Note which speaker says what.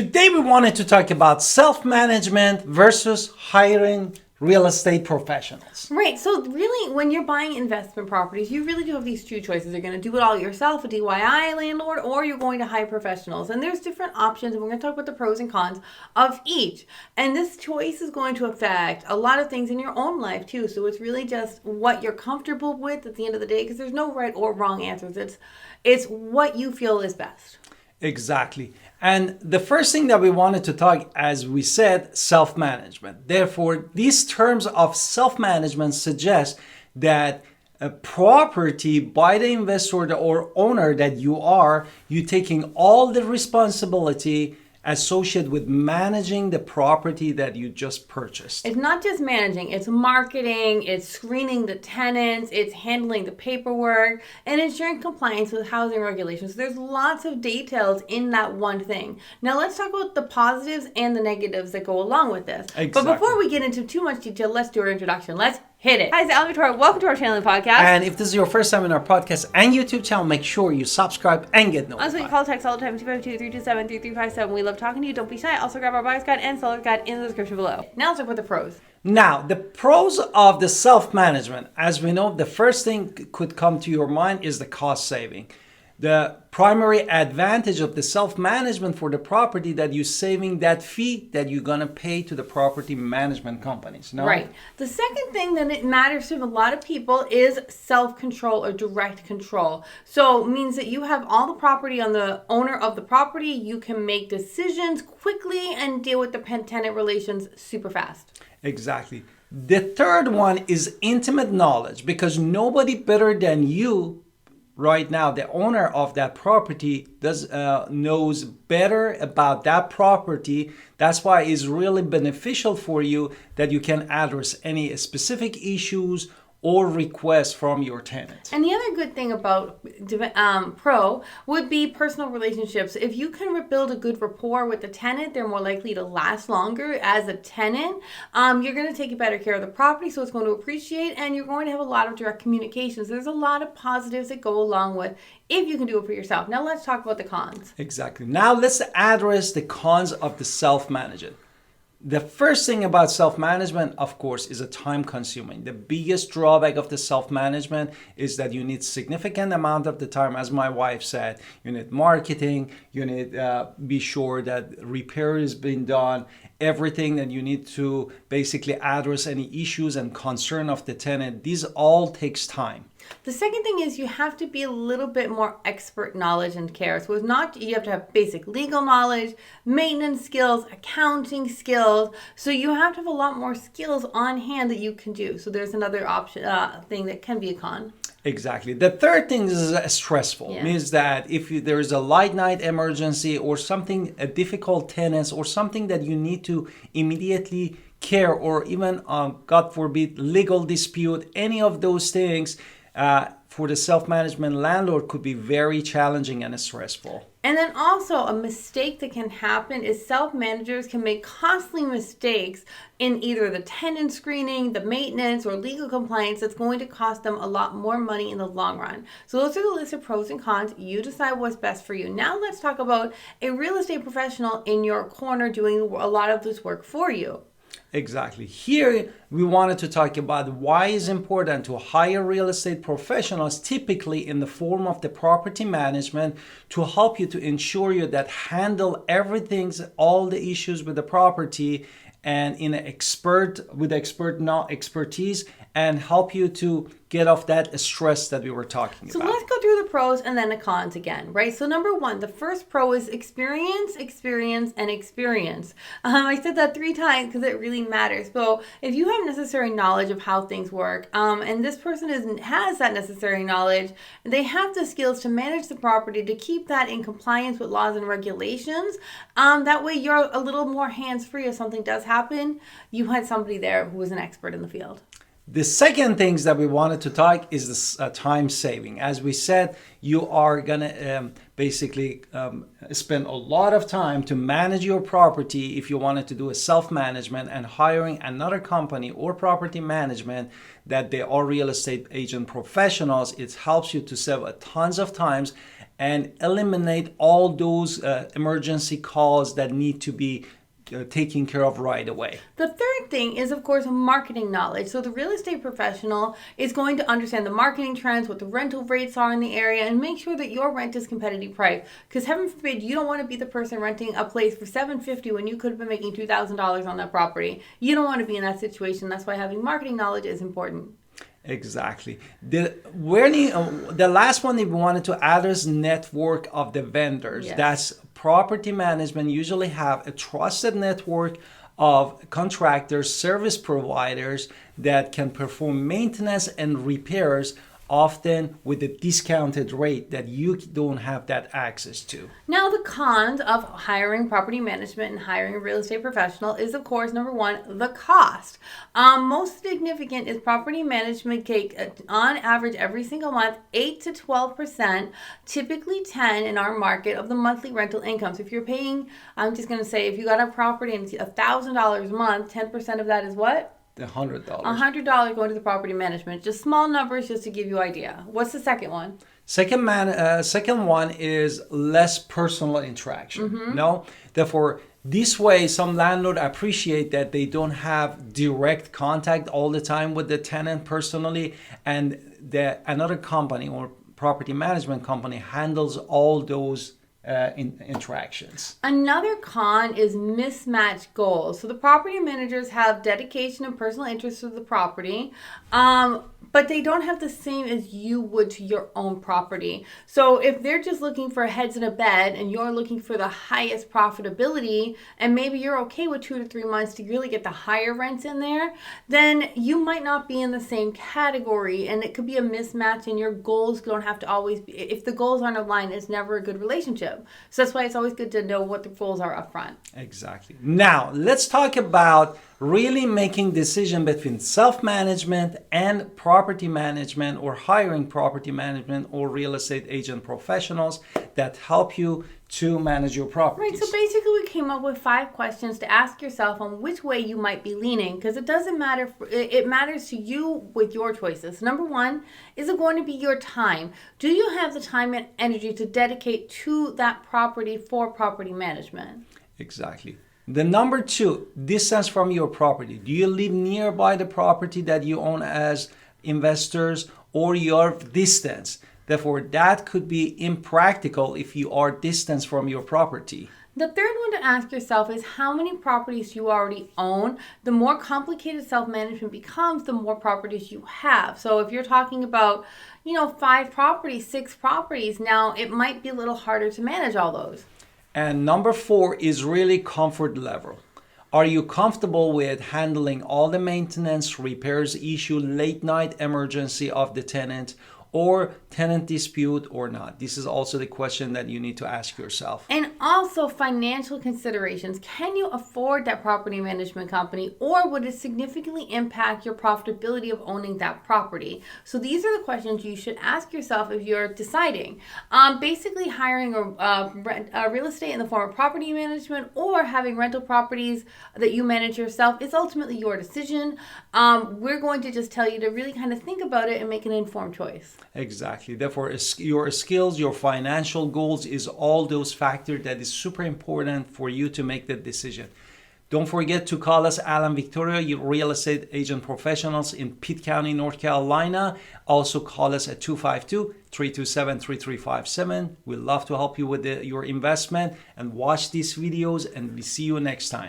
Speaker 1: Today we wanted to talk about self-management versus hiring real estate professionals.
Speaker 2: Right. So really, when you're buying investment properties, you really do have these two choices. You're going to do it all yourself, a DIY landlord, or you're going to hire professionals. And there's different options, and we're going to talk about the pros and cons of each. And this choice is going to affect a lot of things in your own life too. So it's really just what you're comfortable with at the end of the day, because there's no right or wrong answers. It's what you feel is best.
Speaker 1: Exactly. And the first thing that we wanted to talk, as we said, self-management. Therefore, these terms of self-management suggest that a property by the investor or owner that you taking all the responsibility associated with managing the property that you just purchased.
Speaker 2: It's not just managing, it's marketing, it's screening the tenants, it's handling the paperwork, and ensuring compliance with housing regulations. There's lots of details in that one thing. Now let's talk about the positives and the negatives that go along with this.
Speaker 1: Exactly.
Speaker 2: But before we get into too much detail, let's do our introduction. Let's hit it. Hi, it's Alan Victoria. Welcome to our channel and podcast.
Speaker 1: And if this is your first time in our podcast and YouTube channel, make sure you subscribe and get notified.
Speaker 2: Also, you call text all the time, 252-327-3357. We love talking to you. Don't be shy. Also, grab our buyer's guide and seller's guide in the description below. Now let's talk about the pros.
Speaker 1: Now, the pros of the self-management, as we know, the first thing could come to your mind is the cost saving. The primary advantage of the self-management for the property that you're saving that fee that you're going to pay to the property management companies. No?
Speaker 2: Right. The second thing that it matters to a lot of people is self-control or direct control. So it means that you have all the property on the owner of the property. You can make decisions quickly and deal with the tenant relations super fast.
Speaker 1: Exactly. The third one is intimate knowledge, because nobody better than you right now, the owner of that property knows better about that property. That's why it's really beneficial for you that you can address any specific issues or requests from your tenant.
Speaker 2: And the other good thing about pro would be personal relationships. If you can build a good rapport with the tenant, they're more likely to last longer as a tenant. You're going to take better care of the property, so it's going to appreciate, and you're going to have a lot of direct communications. There's a lot of positives that go along with if you can do it for yourself. Now let's talk about the cons.
Speaker 1: Exactly. Now let's address the cons of the self-management. The first thing about self-management, of course, is a time consuming. The biggest drawback of the self-management is that you need significant amount of the time. As my wife said, you need marketing, you need be sure that repair is being done, everything that you need to basically address any issues and concern of the tenant. These all takes time.
Speaker 2: The second thing is you have to be a little bit more expert knowledge and care. So it's not, you have to have basic legal knowledge, maintenance skills, accounting skills. So you have to have a lot more skills on hand that you can do. So there's another option thing that can be a con.
Speaker 1: Exactly. The third thing is stressful.
Speaker 2: Yeah.
Speaker 1: Means that if there is a light night emergency or something, a difficult tenant or something that you need to immediately care, or even, God forbid, legal dispute, any of those things, for the self-management landlord could be very challenging and stressful.
Speaker 2: And then also a mistake that can happen is self-managers can make costly mistakes in either the tenant screening, the maintenance, or legal compliance that's going to cost them a lot more money in the long run. So those are the list of pros and cons. You decide what's best for you. Now let's talk about a real estate professional in your corner doing a lot of this work for you.
Speaker 1: Exactly. Here we wanted to talk about why it's important to hire real estate professionals, typically in the form of the property management, to help you to ensure you that handle everything, all the issues with the property, and in an expertise, and help you to get off that stress that we were talking about.
Speaker 2: So let's go through the pros and then the cons again, right? So number one, the first pro is experience, experience, and experience. I said that 3 times because it really matters. So if you have necessary knowledge of how things work, and this person has that necessary knowledge, they have the skills to manage the property, to keep that in compliance with laws and regulations. That way you're a little more hands-free if something does happen. You had somebody there who was an expert in the field.
Speaker 1: The second things that we wanted to talk is this time saving. As we said, you are gonna basically spend a lot of time to manage your property if you wanted to do a self-management, and hiring another company or property management that they are real estate agent professionals. It helps you to save a tons of times and eliminate all those emergency calls that need to be taken care of right away.
Speaker 2: The third thing is, of course, marketing knowledge. So the real estate professional is going to understand the marketing trends, what the rental rates are in the area, and make sure that your rent is competitively priced. Because heaven forbid, you don't want to be the person renting a place for $750 when you could have been making $2,000 on that property. You don't want to be in that situation. That's why having marketing knowledge is important.
Speaker 1: Exactly. The last one we wanted to address network of the vendors.
Speaker 2: Yes.
Speaker 1: That's property management usually have a trusted network of contractors, service providers that can perform maintenance and repairs, often with a discounted rate that you don't have that access to.
Speaker 2: Now, the cons of hiring property management and hiring a real estate professional is, of course, number one, the cost. Most significant is property management take, on average, every single month, 8 to 12%, typically 10 in our market of the monthly rental income. So if you're paying, I'm just going to say, if you got a property and it's $1,000 a month, 10% of that is what?
Speaker 1: $100.
Speaker 2: $100 going to the property management. Just small numbers just to give you an idea. What's the second one?
Speaker 1: Second one is less personal interaction. No, therefore, this way some landlord appreciate that they don't have direct contact all the time with the tenant personally, and another company or property management company handles all those interactions.
Speaker 2: Another con is mismatched goals. So the property managers have dedication and personal interest to the property, but they don't have the same as you would to your own property. So if they're just looking for heads in a bed and you're looking for the highest profitability, and maybe you're okay with 2 to 3 months to really get the higher rents in there, then you might not be in the same category, and it could be a mismatch, and your goals don't have to always be, if the goals aren't aligned, it's never a good relationship. So that's why it's always good to know what the goals are up front.
Speaker 1: Exactly. Now, let's talk about really making decision between self-management and property management, or hiring property management or real estate agent professionals that help you to manage your properties.
Speaker 2: Right, so basically we came up with 5 questions to ask yourself on which way you might be leaning, because it doesn't matter, it matters to you with your choices. Number 1, is it going to be your time? Do you have the time and energy to dedicate to that property for property management?
Speaker 1: Exactly. The number 2, distance from your property. Do you live nearby the property that you own as investors, or your distance? Therefore, that could be impractical if you are distant from your property.
Speaker 2: The third one to ask yourself is how many properties you already own. The more complicated self-management becomes, the more properties you have. So if you're talking about, 5 properties, 6 properties, now it might be a little harder to manage all those.
Speaker 1: And number 4 is really comfort level. Are you comfortable with handling all the maintenance, repairs issue, late night emergency of the tenant, or tenant dispute or not? This is also the question that you need to ask yourself.
Speaker 2: And also financial considerations. Can you afford that property management company, or would it significantly impact your profitability of owning that property? So these are the questions you should ask yourself if you're deciding. Basically, hiring a real estate in the form of property management or having rental properties that you manage yourself is ultimately your decision. We're going to just tell you to really kind of think about it and make an informed choice.
Speaker 1: Exactly. Therefore, your skills, your financial goals is all those factors that is super important for you to make that decision. Don't forget to call us Alan Victoria, your real estate agent professionals in Pitt County, North Carolina. Also call us at 252-327-3357. We'd love to help you with your investment, and watch these videos, and we see you next time.